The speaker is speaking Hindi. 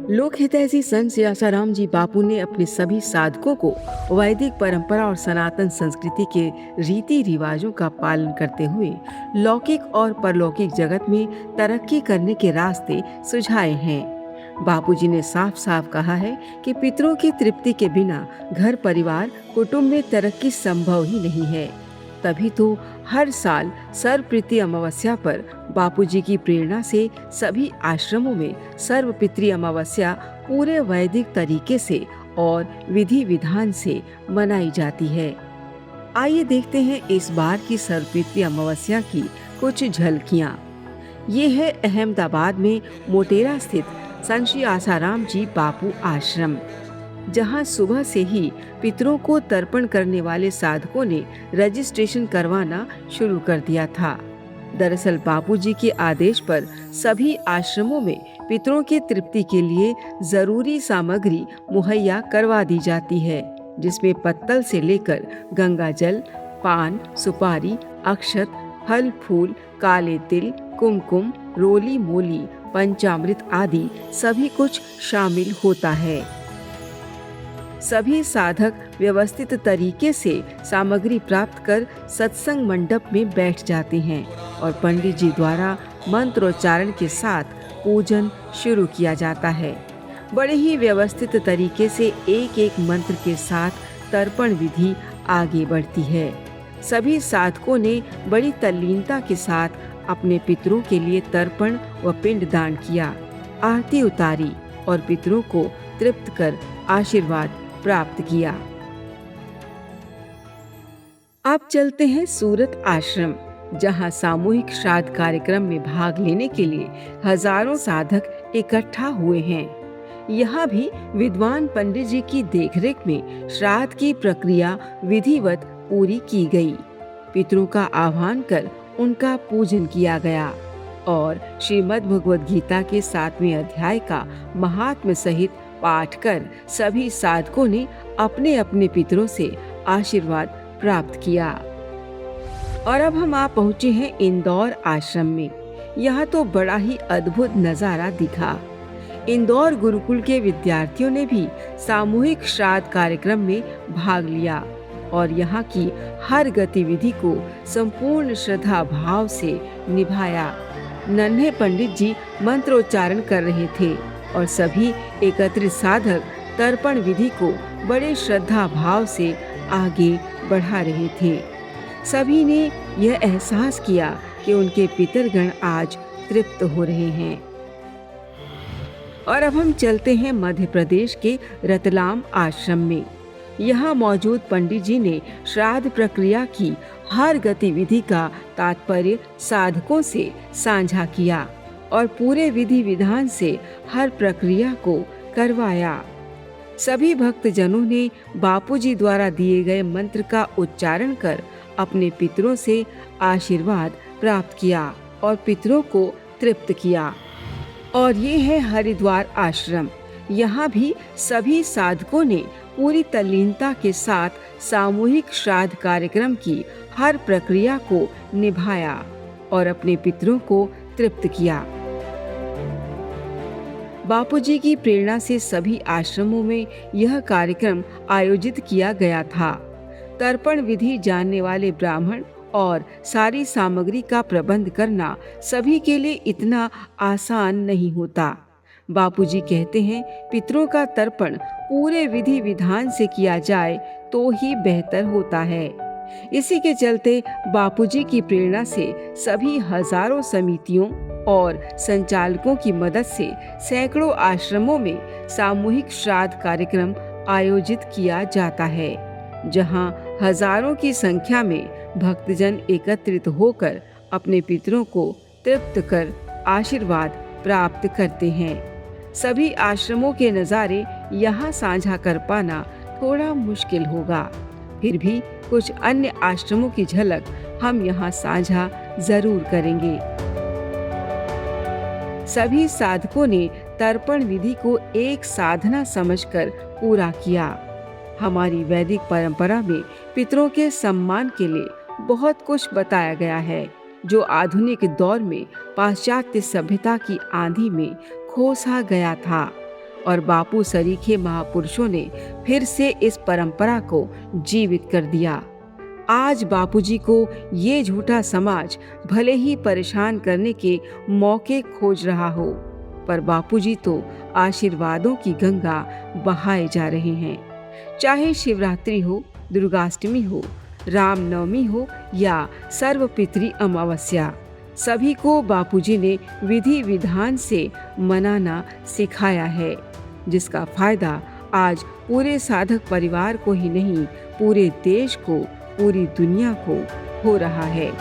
लोक हितैषी संत श्री आसाराम जी बापू ने अपने सभी साधकों को वैदिक परंपरा और सनातन संस्कृति के रीति रिवाजों का पालन करते हुए लौकिक और परलौकिक जगत में तरक्की करने के रास्ते सुझाए हैं। बापूजी ने साफ साफ कहा है कि पितरों की तृप्ति के बिना घर परिवार कुटुंब में तरक्की संभव ही नहीं है। तभी तो हर साल सर्वपितृ अमावस्या पर बापूजी की प्रेरणा से सभी आश्रमों में सर्वपितृ अमावस्या पूरे वैदिक तरीके से और विधि विधान से मनाई जाती है। आइए देखते हैं इस बार की सर्वपितृ अमावस्या की कुछ झलकियाँ। ये है अहमदाबाद में मोटेरा स्थित संत श्री आसाराम जी बापू आश्रम, जहां सुबह से ही पितरों को तर्पण करने वाले साधकों ने रजिस्ट्रेशन करवाना शुरू कर दिया था। दरअसल बापूजी के आदेश पर सभी आश्रमों में पितरों की तृप्ति के लिए जरूरी सामग्री मुहैया करवा दी जाती है, जिसमें पत्तल से लेकर गंगा जल, पान, सुपारी, अक्षत, फल फूल, काले तिल, कुमकुम, रोली मोली, पंचामृत आदि सभी कुछ शामिल होता है। सभी साधक व्यवस्थित तरीके से सामग्री प्राप्त कर सत्संग मंडप में बैठ जाते हैं और पंडित जी द्वारा मंत्रोच्चारण के साथ पूजन शुरू किया जाता है। बड़े ही व्यवस्थित तरीके से एक एक मंत्र के साथ तर्पण विधि आगे बढ़ती है। सभी साधकों ने बड़ी तल्लीनता के साथ अपने पितरों के लिए तर्पण व पिंड दान किया, आरती उतारी और पितरों को तृप्त कर आशीर्वाद प्राप्त किया। अब चलते हैं सूरत आश्रम, जहां सामूहिक श्राद्ध कार्यक्रम में भाग लेने के लिए हजारों साधक इकट्ठा हुए हैं। यहाँ भी विद्वान पंडित जी की देखरेख में श्राद्ध की प्रक्रिया विधिवत पूरी की गई। पितरों का आह्वान कर उनका पूजन किया गया और श्रीमद् भगवद गीता के 7वें अध्याय का महात्म्य सहित पाठ कर सभी साधकों ने अपने अपने पितरों से आशीर्वाद प्राप्त किया। और अब हम पहुँचे हैं इंदौर आश्रम में। यहाँ तो बड़ा ही अद्भुत नजारा दिखा। इंदौर गुरुकुल के विद्यार्थियों ने भी सामूहिक श्राद्ध कार्यक्रम में भाग लिया और यहाँ की हर गतिविधि को संपूर्ण श्रद्धा भाव से निभाया। नन्हे पंडित जी मंत्रोच्चारण कर रहे थे और सभी एकत्रित साधक तर्पण विधि को बड़े श्रद्धा भाव से आगे बढ़ा रहे थे। सभी ने यह एहसास किया कि उनके पितरगण आज तृप्त हो रहे हैं। और अब हम चलते हैं मध्य प्रदेश के रतलाम आश्रम में। यहाँ मौजूद पंडित जी ने श्राद्ध प्रक्रिया की हर गतिविधि का तात्पर्य साधकों से साझा किया और पूरे विधि विधान से हर प्रक्रिया को करवाया। सभी भक्तजनों ने बापूजी द्वारा दिए गए मंत्र का उच्चारण कर अपने पितरों से आशीर्वाद प्राप्त किया और पितरों को तृप्त किया। और ये है हरिद्वार आश्रम। यहाँ भी सभी साधकों ने पूरी तल्लीनता के साथ सामूहिक श्राद्ध कार्यक्रम की हर प्रक्रिया को निभाया और अपने पितरों को तृप्त किया। बापूजी की प्रेरणा से सभी आश्रमों में यह कार्यक्रम आयोजित किया गया था। तर्पण विधि जानने वाले ब्राह्मण और सारी सामग्री का प्रबंध करना सभी के लिए इतना आसान नहीं होता। बापूजी कहते हैं, पितरों का तर्पण पूरे विधि विधान से किया जाए तो ही बेहतर होता है। इसी के चलते बापूजी की प्रेरणा से सभी हजारों समितियों और संचालकों की मदद से सैकड़ों आश्रमों में सामूहिक श्राद्ध कार्यक्रम आयोजित किया जाता है, जहां हजारों की संख्या में भक्तजन एकत्रित होकर अपने पितरों को तृप्त कर आशीर्वाद प्राप्त करते हैं। सभी आश्रमों के नज़ारे यहाँ साझा कर पाना थोड़ा मुश्किल होगा, फिर भी कुछ अन्य आश्रमों की झलक हम यहाँ साझा जरूर करेंगे। सभी साधकों ने तर्पण विधि को एक साधना समझकर पूरा किया। हमारी वैदिक परंपरा में पितरों के सम्मान के लिए बहुत कुछ बताया गया है, जो आधुनिक दौर में पाश्चात्य सभ्यता की आंधी में खो सा गया था। और बापू सरीखे महापुरुषों ने फिर से इस परंपरा को जीवित कर दिया। आज बापूजी को ये झूठा समाज भले ही परेशान करने के मौके खोज रहा हो, पर बापूजी तो आशीर्वादों की गंगा बहाए जा रहे हैं। चाहे शिवरात्रि हो, दुर्गाष्टमी हो, रामनवमी हो या सर्वपितृ अमावस्या, सभी को बापूजी ने विधि विधान से मनाना सिखाया है, जिसका फायदा आज पूरे साधक परिवार को ही नहीं, पूरे देश को, पूरी दुनिया को हो रहा है।